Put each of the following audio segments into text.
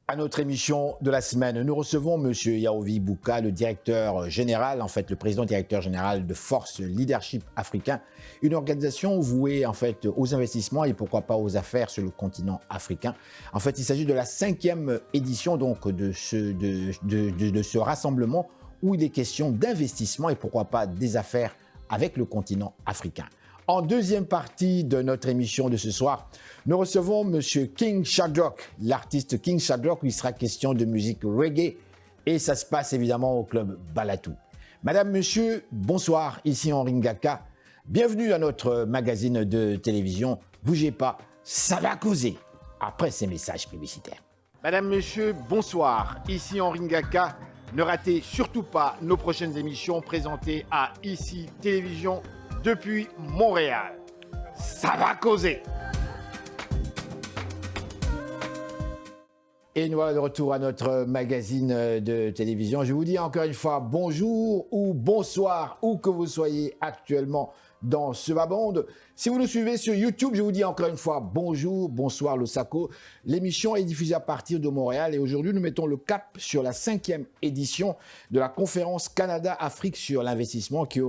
À notre émission de la semaine, nous recevons M. Yaovi Bouka, le directeur général, en fait le président-directeur général de Force Leadership Africain, une organisation vouée en fait aux investissements et pourquoi pas aux affaires sur le continent africain. En fait, il s'agit de la 5e édition donc de ce rassemblement où il est question d'investissement et pourquoi pas des affaires avec le continent africain. En deuxième partie de notre émission de ce soir, nous recevons M. King Shadrach, l'artiste King Shadrach, où il sera question de musique reggae et ça se passe évidemment au club Balatou. Madame, monsieur, bonsoir, ici Henri Ngaka. Bienvenue dans notre magazine de télévision. Bougez pas, ça va causer après ces messages publicitaires. Madame, monsieur, bonsoir, ici Henri Ngaka. Ne ratez surtout pas nos prochaines émissions présentées à ICI Télévision depuis Montréal. Ça va causer. Et nous voilà de retour à notre magazine de télévision. Je vous dis encore une fois bonjour ou bonsoir, où que vous soyez actuellement dans ce bas-monde. Si vous nous suivez sur YouTube, je vous dis encore une fois bonjour, bonsoir Losako. L'émission est diffusée à partir de Montréal et aujourd'hui nous mettons le cap sur la 5e édition de la conférence Canada-Afrique sur l'investissement qui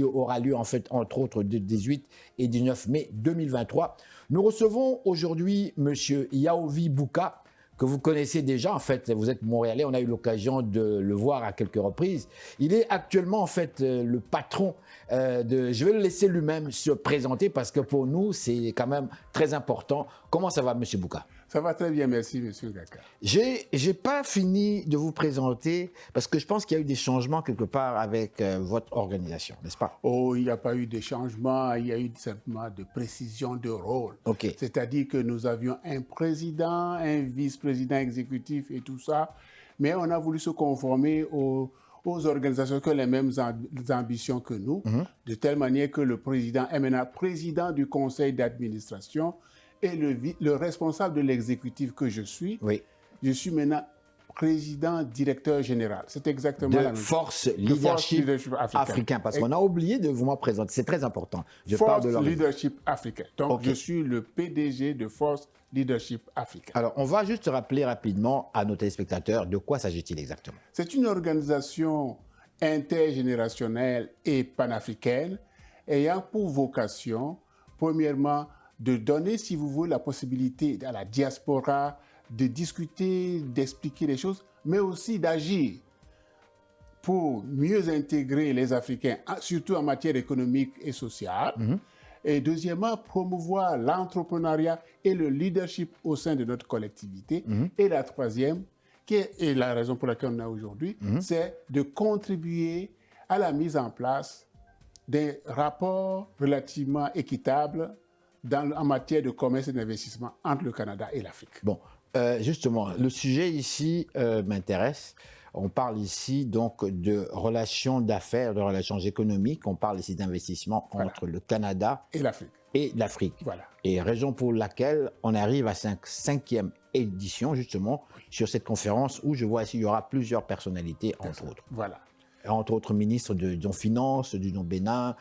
aura lieu en fait entre autres du 18 et 19 mai 2023. Nous recevons aujourd'hui Monsieur Yaovi Bouka, que vous connaissez déjà, en fait, vous êtes Montréalais, on a eu l'occasion de le voir à quelques reprises. Il est actuellement, en fait, le patron je vais le laisser lui-même se présenter parce que pour nous, c'est quand même très important. Comment ça va, Monsieur Bouka? Ça va très bien, merci, Monsieur Gaka. J'ai pas fini de vous présenter parce que je pense qu'il y a eu des changements quelque part avec votre organisation, n'est-ce pas? Oh, il n'y a pas eu de changement, il y a eu simplement de précision de rôle. Okay. C'est-à-dire que nous avions un président, un vice-président exécutif et tout ça, mais on a voulu se conformer aux organisations qui ont les mêmes ambitions que nous, de telle manière que le président est maintenant président du conseil d'administration et le responsable de l'exécutif que je suis, oui. Je suis maintenant président, directeur général. C'est exactement la même chose. Force Leadership Africain. Parce qu'on a oublié de vous présenter. C'est très important. Force Leadership Africain. Donc, okay. Je suis le PDG de Force Leadership Africain. Alors, on va juste rappeler rapidement à nos téléspectateurs de quoi s'agit-il exactement. C'est une organisation intergénérationnelle et panafricaine ayant pour vocation, premièrement, de donner, si vous voulez, la possibilité à la diaspora de discuter, d'expliquer les choses, mais aussi d'agir pour mieux intégrer les Africains, surtout en matière économique et sociale. Et deuxièmement, promouvoir l'entrepreneuriat et le leadership au sein de notre collectivité. Et la troisième, qui est la raison pour laquelle on est aujourd'hui, c'est de contribuer à la mise en place des rapports relativement équitables en matière de commerce et d'investissement entre le Canada et l'Afrique. Bon, justement, le sujet ici m'intéresse. On parle ici donc de relations d'affaires, de relations économiques. On parle ici d'investissement entre le Canada et l'Afrique. Voilà. Et raison pour laquelle on arrive à 5e édition, justement, sur cette conférence où je vois ici il y aura plusieurs personnalités, entre autres. Voilà. Entre autres ministres de Finances, du Bénin,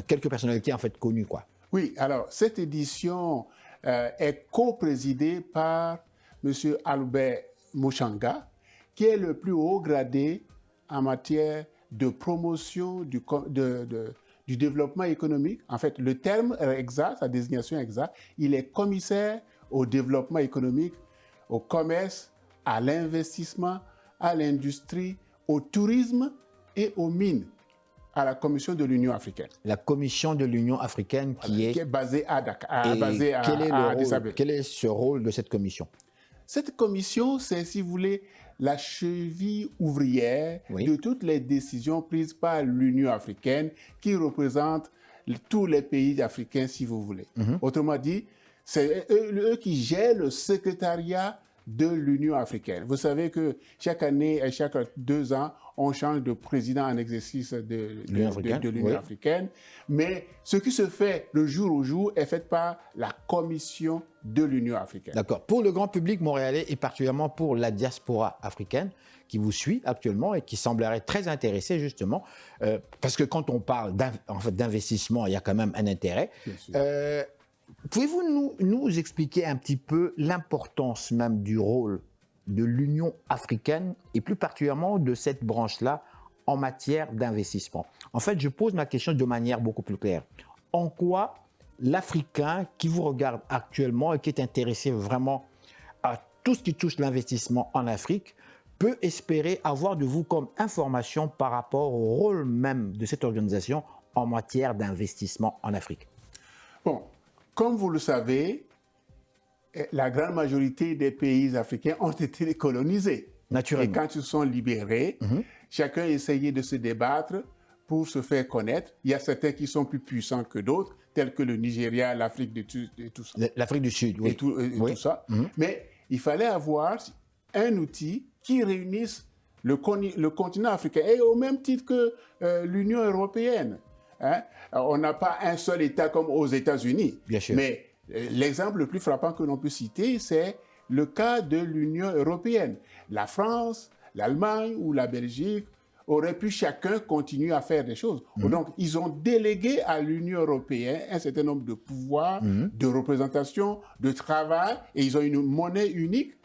quelques personnalités en fait connues, quoi. Oui, alors cette édition est co-présidée par M. Albert Muchanga, qui est le plus haut gradé en matière de promotion du développement économique. En fait, le terme exact, sa désignation exacte, il est commissaire au développement économique, au commerce, à l'investissement, à l'industrie, au tourisme et aux mines, à la Commission de l'Union africaine. La Commission de l'Union africaine qui est basée à Dakar. Quel est ce rôle de cette commission? Cette commission, c'est, si vous voulez, la cheville ouvrière de toutes les décisions prises par l'Union africaine qui représente tous les pays africains, si vous voulez. Autrement dit, c'est eux qui gèrent le secrétariat de l'Union africaine. Vous savez que chaque année et chaque 2 ans, on change de président en exercice de l'Union africaine. Mais ce qui se fait le jour au jour est fait par la Commission de l'Union africaine. D'accord. Pour le grand public montréalais et particulièrement pour la diaspora africaine qui vous suit actuellement et qui semblerait très intéressée justement, parce que quand on parle d'investissement, il y a quand même un intérêt. Pouvez-vous nous expliquer un petit peu l'importance même du rôle de l'Union africaine et plus particulièrement de cette branche-là en matière d'investissement? En fait, je pose ma question de manière beaucoup plus claire. En quoi l'Africain qui vous regarde actuellement et qui est intéressé vraiment à tout ce qui touche l'investissement en Afrique peut espérer avoir de vous comme information par rapport au rôle même de cette organisation en matière d'investissement en Afrique? Bon. Comme vous le savez, la grande majorité des pays africains ont été colonisés. Naturellement. Et quand ils sont libérés, chacun essayait de se débattre pour se faire connaître. Il y a certains qui sont plus puissants que d'autres, tels que le Nigeria, l'Afrique et tout ça. L'Afrique du Sud, oui. Et tout ça. Mais il fallait avoir un outil qui réunisse le continent africain, et au même titre que l'Union européenne. Hein? On n'a pas un seul État comme aux États-Unis. Bien sûr. Mais l'exemple le plus frappant que l'on peut citer, c'est le cas de l'Union européenne. La France, l'Allemagne ou la Belgique auraient pu chacun continuer à faire des choses. Donc, ils ont délégué à l'Union européenne un certain nombre de pouvoirs, de représentation, de travail, et ils ont une monnaie unique.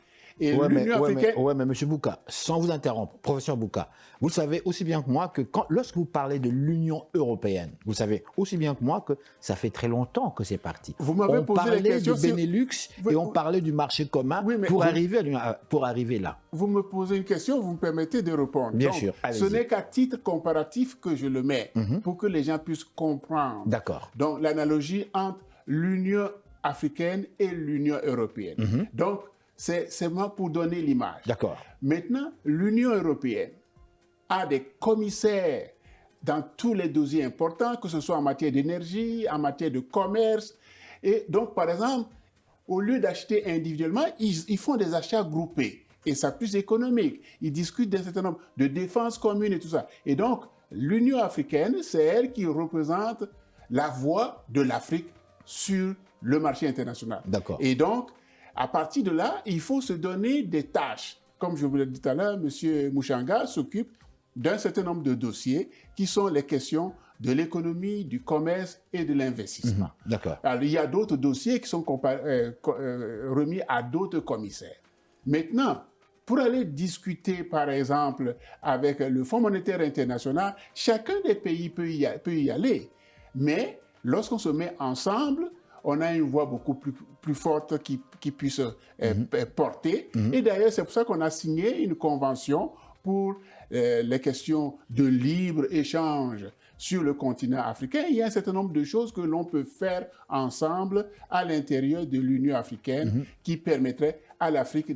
Oui, mais M. Bouka, sans vous interrompre, professeur Bouka, vous savez aussi bien que moi que lorsque vous parlez de l'Union européenne, vous savez aussi bien que moi que ça fait très longtemps que c'est parti. Vous m'avez posé la question. On parlait du Benelux et on parlait du marché commun pour arriver là. Vous me posez une question, vous me permettez de répondre. Bien sûr, ce n'est qu'à titre comparatif que je le mets, pour que les gens puissent comprendre. D'accord. Donc, l'analogie entre l'Union africaine et l'Union européenne. Donc, c'est seulement pour donner l'image. D'accord. Maintenant, l'Union européenne a des commissaires dans tous les dossiers importants, que ce soit en matière d'énergie, en matière de commerce. Et donc, par exemple, au lieu d'acheter individuellement, ils font des achats groupés. Et ça plus économique. Ils discutent d'un certain nombre de défenses communes et tout ça. Et donc, l'Union africaine, c'est elle qui représente la voix de l'Afrique sur le marché international. D'accord. Et donc, à partir de là, il faut se donner des tâches. Comme je vous l'ai dit tout à l'heure, M. Mouchanga s'occupe d'un certain nombre de dossiers qui sont les questions de l'économie, du commerce et de l'investissement. D'accord. Alors, il y a d'autres dossiers qui sont remis à d'autres commissaires. Maintenant, pour aller discuter, par exemple, avec le Fonds monétaire international, chacun des pays peut y aller. Mais lorsqu'on se met ensemble, on a une voix beaucoup plus forte qui puisse porter. Et d'ailleurs, c'est pour ça qu'on a signé une convention pour les questions de libre-échange sur le continent africain. Il y a un certain nombre de choses que l'on peut faire ensemble à l'intérieur de l'Union africaine qui permettraient à l'Afrique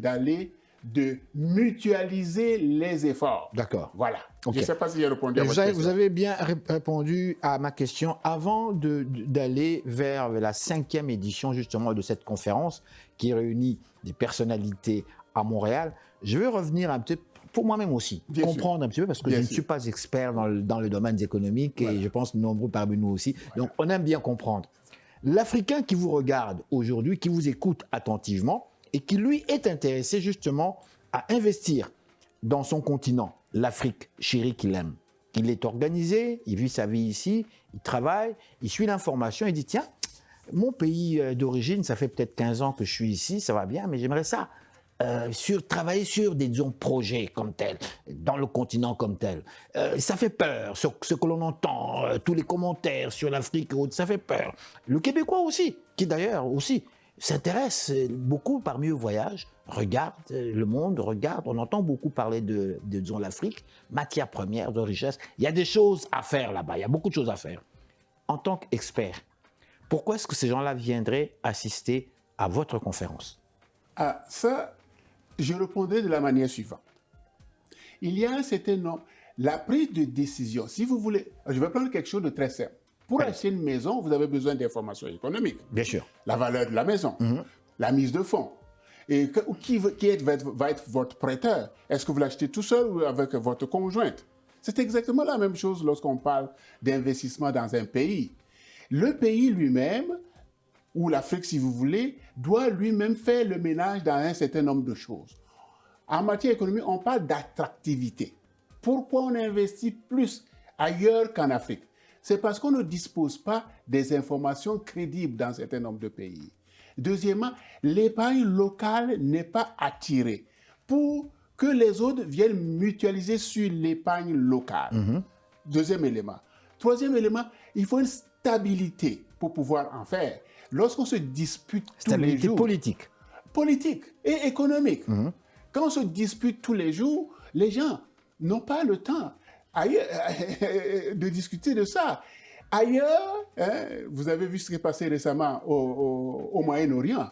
de mutualiser les efforts. D'accord. Voilà. Okay. Je ne sais pas si j'ai répondu à votre question. Vous avez bien répondu à ma question. Avant d'aller vers la 5e édition justement de cette conférence qui réunit des personnalités à Montréal, je vais revenir un petit peu, pour moi-même aussi, comprendre un petit peu, parce que je ne suis pas expert dans le domaine économique et je pense nombreux parmi nous aussi. Donc, on aime bien comprendre. L'Africain qui vous regarde aujourd'hui, qui vous écoute attentivement et qui, lui, est intéressé justement à investir dans son continent, l'Afrique chérie qu'il aime. Il est organisé, il vit sa vie ici, il travaille, il suit l'information, il dit « Tiens, mon pays d'origine, ça fait peut-être 15 ans que je suis ici, ça va bien, mais j'aimerais ça. Travailler sur des projets comme tels, dans le continent comme tel. Ça fait peur, ce que l'on entend, tous les commentaires sur l'Afrique, ça fait peur. Le Québécois aussi, qui d'ailleurs aussi s'intéresse beaucoup parmi eux voyage, regarde le monde, on entend beaucoup parler de disons, l'Afrique, matière première, de richesse. Il y a des choses à faire là-bas, il y a beaucoup de choses à faire. En tant qu'expert, pourquoi est-ce que ces gens-là viendraient assister à votre conférence? Ah, ça, je répondrai de la manière suivante. Il y a un certain nombre, la prise de décision, si vous voulez, je vais prendre quelque chose de très simple. Pour acheter une maison, vous avez besoin d'informations économiques. Bien sûr. La valeur de la maison, la mise de fonds. Et va être votre prêteur? Est-ce que vous l'achetez tout seul ou avec votre conjointe? C'est exactement la même chose lorsqu'on parle d'investissement dans un pays. Le pays lui-même, ou l'Afrique si vous voulez, doit lui-même faire le ménage dans un certain nombre de choses. En matière économique, on parle d'attractivité. Pourquoi on investit plus ailleurs qu'en Afrique? C'est parce qu'on ne dispose pas des informations crédibles dans un certain nombre de pays. Deuxièmement, l'épargne locale n'est pas attirée pour que les autres viennent mutualiser sur l'épargne locale. Deuxième élément. Troisième élément, il faut une stabilité pour pouvoir en faire. Lorsqu'on se dispute tous les jours... Politique et économique. Quand on se dispute tous les jours, les gens n'ont pas le temps de discuter de ça. Ailleurs, vous avez vu ce qui est passé récemment au Moyen-Orient.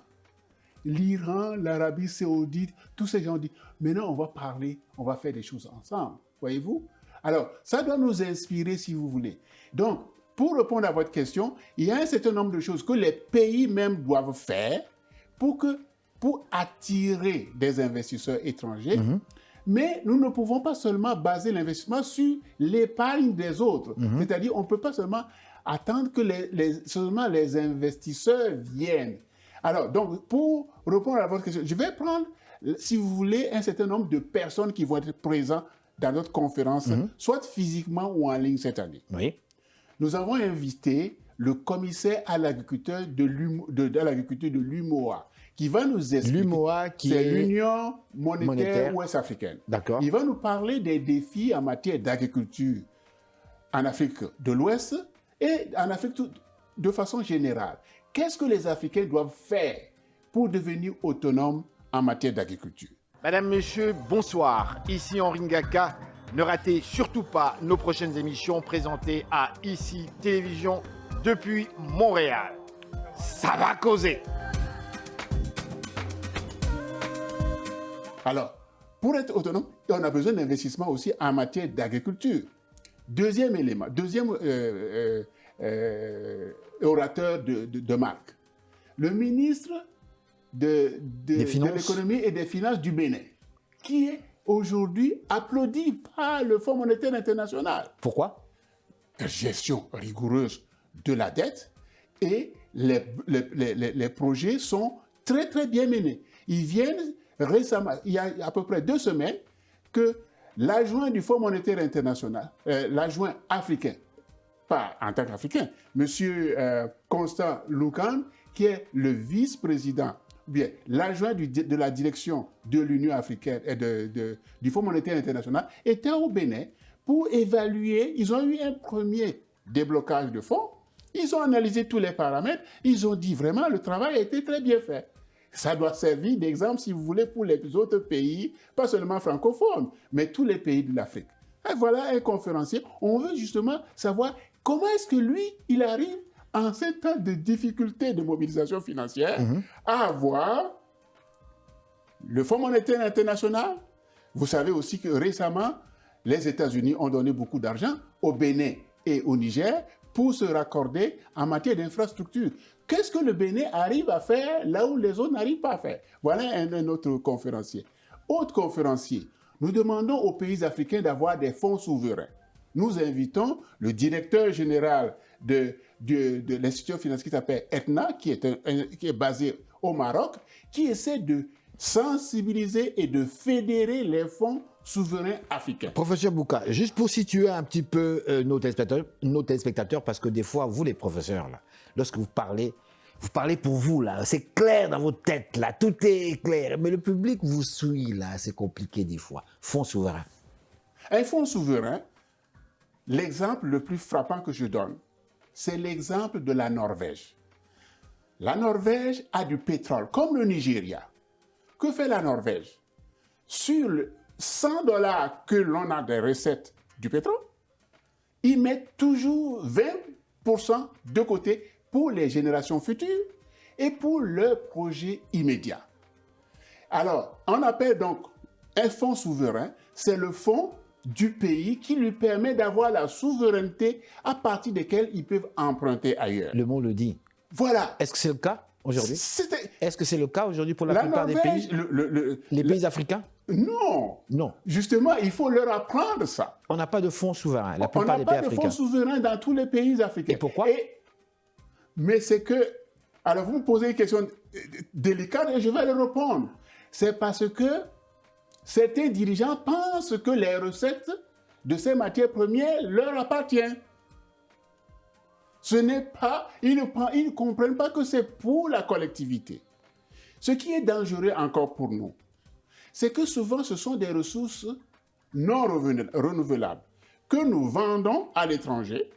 L'Iran, l'Arabie saoudite, tous ces gens disent « Maintenant, on va parler, on va faire des choses ensemble. » Voyez-vous? Alors, ça doit nous inspirer si vous voulez. Donc, pour répondre à votre question, il y a un certain nombre de choses que les pays même doivent faire pour attirer des investisseurs étrangers. Mais nous ne pouvons pas seulement baser l'investissement sur l'épargne des autres. C'est-à-dire, on ne peut pas seulement attendre que seulement les investisseurs viennent. Alors, donc, pour répondre à votre question, je vais prendre, si vous voulez, un certain nombre de personnes qui vont être présentes dans notre conférence, soit physiquement ou en ligne cette année. Oui. Nous avons invité le commissaire à l'agriculture de l'UMOA, qui va nous expliquer. L'UMOA c'est l'Union monétaire ouest-africaine. D'accord. Il va nous parler des défis en matière d'agriculture en Afrique de l'Ouest et en Afrique de façon générale. Qu'est-ce que les Africains doivent faire pour devenir autonomes en matière d'agriculture? Madame, Monsieur, bonsoir. Ici Henri Ngaka. Ne ratez surtout pas nos prochaines émissions présentées à ICI Télévision depuis Montréal. Ça va causer. Alors, pour être autonome, on a besoin d'investissement aussi en matière d'agriculture. Deuxième élément, deuxième orateur de marque, le ministre de l'économie et des finances du Bénin, qui est aujourd'hui applaudi par le Fonds monétaire international. Pourquoi? Gestion rigoureuse de la dette et les projets sont très très bien menés. Ils viennent récemment, il y a à peu près 2 semaines, que l'adjoint du Fonds monétaire international, l'adjoint africain, pas en tant qu'Africain, M. Constant Loukan, qui est le vice-président, bien l'adjoint de la direction de l'Union africaine et du Fonds monétaire international, était au Bénin pour évaluer. Ils ont eu un premier déblocage de fonds, ils ont analysé tous les paramètres, ils ont dit vraiment le travail a été très bien fait. Ça doit servir d'exemple, si vous voulez, pour les autres pays, pas seulement francophones, mais tous les pays de l'Afrique. Et voilà un conférencier. On veut justement savoir comment est-ce que lui, il arrive, en ces temps de difficultés de mobilisation financière, à avoir le Fonds monétaire international. Vous savez aussi que récemment, les États-Unis ont donné beaucoup d'argent au Bénin et au Niger pour se raccorder en matière d'infrastructure. Qu'est-ce que le Bénin arrive à faire là où les autres n'arrivent pas à faire? Voilà un autre conférencier. Autre conférencier, nous demandons aux pays africains d'avoir des fonds souverains. Nous invitons le directeur général de l'institution financière qui s'appelle ETNA, qui est basé au Maroc, qui essaie de sensibiliser et de fédérer les fonds souverains africains. Professeur Bouka, juste pour situer un petit peu nos téléspectateurs, parce que des fois, vous les professeurs, là, lorsque vous parlez pour vous, là, c'est clair dans votre tête, là, tout est clair, mais le public vous suit, là, c'est compliqué des fois. Fonds souverain. Un fonds souverain, l'exemple le plus frappant que je donne, c'est l'exemple de la Norvège. La Norvège a du pétrole, comme le Nigeria. Que fait la Norvège? Sur le $100 que l'on a des recettes du pétrole, ils mettent toujours 20% de côté pour les générations futures et pour leurs projets immédiats. Alors, on appelle donc un fonds souverain, c'est le fonds du pays qui lui permet d'avoir la souveraineté à partir desquelles ils peuvent emprunter ailleurs. Le mot le dit. Voilà. Est-ce que c'est le cas? aujourd'hui? Est-ce que c'est le cas aujourd'hui pour la plupart Norvège, des pays, les pays africains? Non. Non. Justement, il faut leur apprendre ça. On n'a pas de fonds souverains, la plupart des pays africains. On n'a pas de fonds souverains dans tous les pays africains. Et pourquoi? Mais c'est que... Alors, vous me posez une question délicate et je vais le répondre. C'est parce que certains dirigeants pensent que les recettes de ces matières premières leur appartiennent. Ce n'est pas... Ils ne comprennent pas que c'est pour la collectivité. Ce qui est dangereux encore pour nous, c'est que souvent, ce sont des ressources non renouvelables que nous vendons à l'étranger.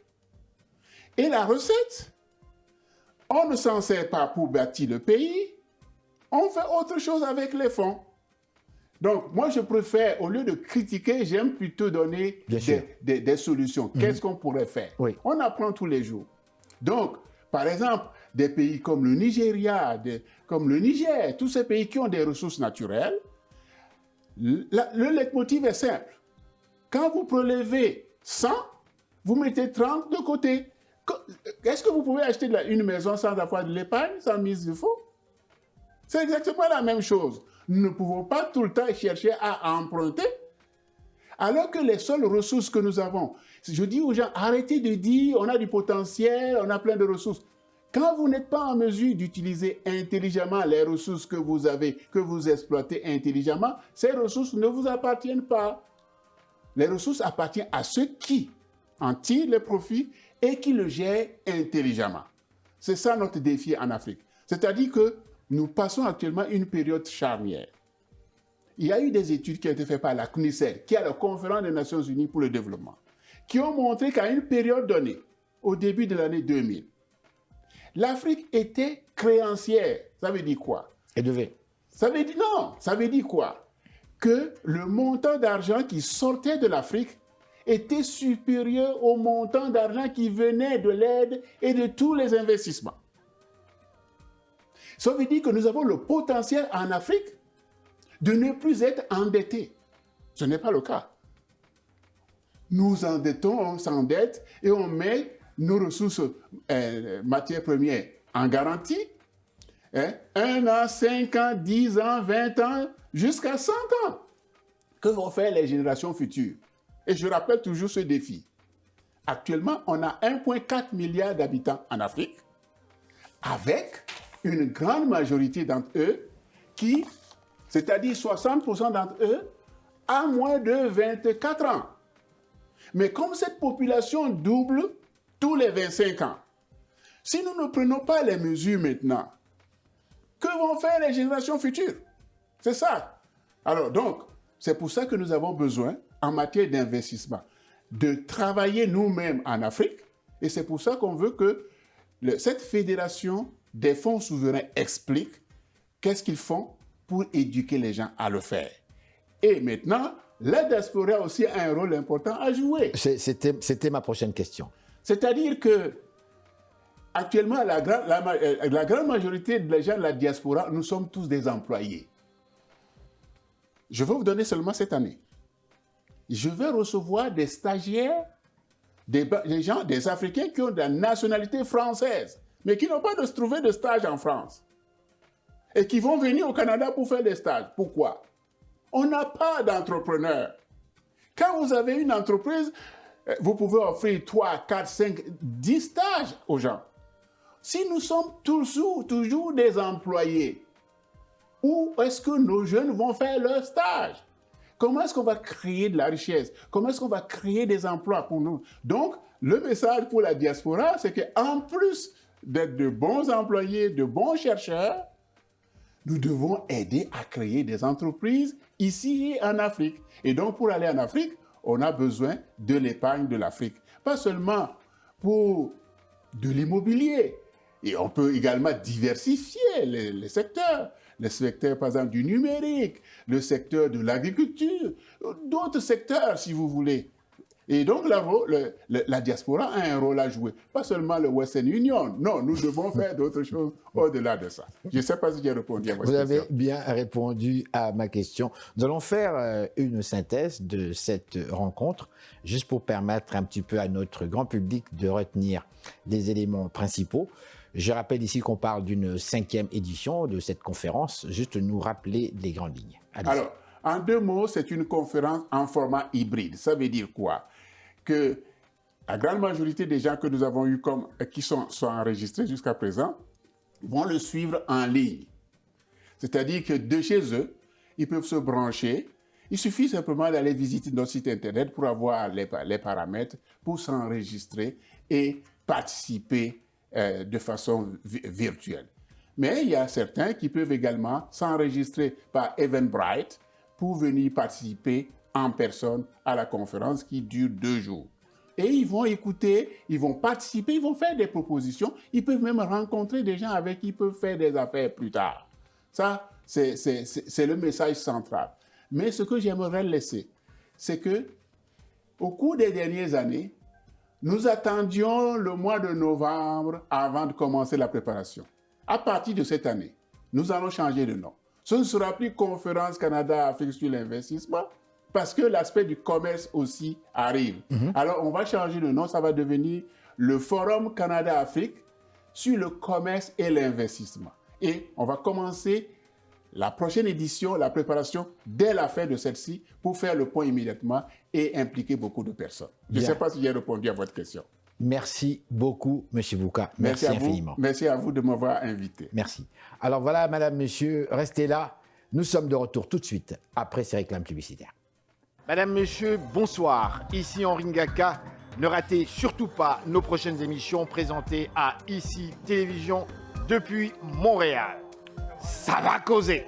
Et la recette, on ne s'en sert pas pour bâtir le pays, on fait autre chose avec les fonds. Donc, moi, je préfère, au lieu de critiquer, j'aime plutôt donner des solutions. Qu'est-ce qu'on pourrait faire? Oui. On apprend tous les jours. Donc, par exemple, des pays comme le Nigeria, comme le Niger, tous ces pays qui ont des ressources naturelles, le leitmotiv est simple. Quand vous prélevez 100, vous mettez 30 de côté. Est-ce que vous pouvez acheter une maison sans avoir de l'épargne, sans mise de fonds? C'est exactement la même chose. Nous ne pouvons pas tout le temps chercher à emprunter, alors que les seules ressources que nous avons, je dis aux gens, arrêtez de dire on a du potentiel, on a plein de ressources. Quand vous n'êtes pas en mesure d'utiliser intelligemment les ressources que vous avez, que vous exploitez intelligemment, ces ressources ne vous appartiennent pas. Les ressources appartiennent à ceux qui en tirent les profits et qui le gèrent intelligemment. C'est ça notre défi en Afrique. C'est-à-dire que nous passons actuellement une période charnière. Il y a eu des études qui ont été faites par la CNUSER, qui est la Conférence des Nations Unies pour le développement, qui ont montré qu'à une période donnée, au début de l'année 2000, l'Afrique était créancière. Ça veut dire quoi? Elle devait. Ça veut dire, non, ça veut dire quoi? Que le montant d'argent qui sortait de l'Afrique était supérieur au montant d'argent qui venait de l'aide et de tous les investissements. Ça veut dire que nous avons le potentiel en Afrique de ne plus être endettés. Ce n'est pas le cas. Nous endettons, on s'endette et on met nos ressources matières premières en garantie. 1 an, 5 ans, 10 ans, 20 ans, jusqu'à 100 ans. Que vont faire les générations futures? Et je rappelle toujours ce défi. Actuellement, on a 1,4 milliard d'habitants en Afrique, avec une grande majorité d'entre eux qui, c'est-à-dire 60% d'entre eux, a moins de 24 ans. Mais comme cette population double tous les 25 ans, si nous ne prenons pas les mesures maintenant, que vont faire les générations futures? C'est ça. Alors donc, c'est pour ça que nous avons besoin, en matière d'investissement, de travailler nous-mêmes en Afrique. Et c'est pour ça qu'on veut que cette fédération des fonds souverains explique qu'est-ce qu'ils font pour éduquer les gens à le faire. Et maintenant, la diaspora aussi a un rôle important à jouer. C'était ma prochaine question. C'est-à-dire que actuellement, la grande majorité des gens de la diaspora, nous sommes tous des employés. Je vais vous donner seulement cette année. Je vais recevoir des stagiaires, des gens, des Africains qui ont de la nationalité française, mais qui n'ont pas de trouvé de stage en France. Et qui vont venir au Canada pour faire des stages. Pourquoi? On n'a pas d'entrepreneurs. Quand vous avez une entreprise, vous pouvez offrir 3, 4, 5, 10 stages aux gens. Si nous sommes toujours des employés, où est-ce que nos jeunes vont faire leur stage? Comment est-ce qu'on va créer de la richesse? Comment est-ce qu'on va créer des emplois pour nous? Donc, le message pour la diaspora, c'est qu'en plus d'être de bons employés, de bons chercheurs, nous devons aider à créer des entreprises ici et en Afrique. Et donc, pour aller en Afrique, on a besoin de l'épargne de l'Afrique. Pas seulement pour de l'immobilier. Et on peut également diversifier les secteurs. Le secteur, par exemple, du numérique, le secteur de l'agriculture, d'autres secteurs, si vous voulez. Et donc, la diaspora a un rôle à jouer. Pas seulement le Western Union. Non, nous devons faire d'autres choses au-delà de ça. Je ne sais pas si j'ai répondu à votre question. Vous avez bien répondu à ma question. Nous allons faire une synthèse de cette rencontre, juste pour permettre un petit peu à notre grand public de retenir les éléments principaux. Je rappelle ici qu'on parle d'une 5e édition de cette conférence. Juste nous rappeler les grandes lignes. Allez-y. Alors, en 2 mots, c'est une conférence en format hybride. Ça veut dire quoi? Que la grande majorité des gens que nous avons eus qui sont enregistrés jusqu'à présent vont le suivre en ligne. C'est-à-dire que de chez eux, ils peuvent se brancher. Il suffit simplement d'aller visiter notre site Internet pour avoir les paramètres, pour s'enregistrer et participer de façon virtuelle. Mais il y a certains qui peuvent également s'enregistrer par Eventbrite pour venir participer en personne à la conférence qui dure 2 jours. Et ils vont écouter, ils vont participer, ils vont faire des propositions, ils peuvent même rencontrer des gens avec qui ils peuvent faire des affaires plus tard. Ça, c'est le message central. Mais ce que j'aimerais laisser, c'est que au cours des dernières années, nous attendions le mois de novembre avant de commencer la préparation. À partir de cette année, nous allons changer de nom. Ce ne sera plus Conférence Canada-Afrique sur l'investissement, parce que l'aspect du commerce aussi arrive. Alors, on va changer de nom, ça va devenir le Forum Canada-Afrique sur le commerce et l'investissement. Et on va commencer la prochaine édition, la préparation, dès la fin de celle-ci, pour faire le point immédiatement et impliquer beaucoup de personnes. Je ne sais pas si j'ai répondu à votre question. Merci beaucoup, M. Bouka. Merci infiniment. Merci à vous de m'avoir invité. Merci. Alors voilà, madame, monsieur, restez là. Nous sommes de retour tout de suite après ces réclames publicitaires. Madame, monsieur, bonsoir. Ici Henri Ngaka. Ne ratez surtout pas nos prochaines émissions présentées à ICI Télévision depuis Montréal. Ça va causer.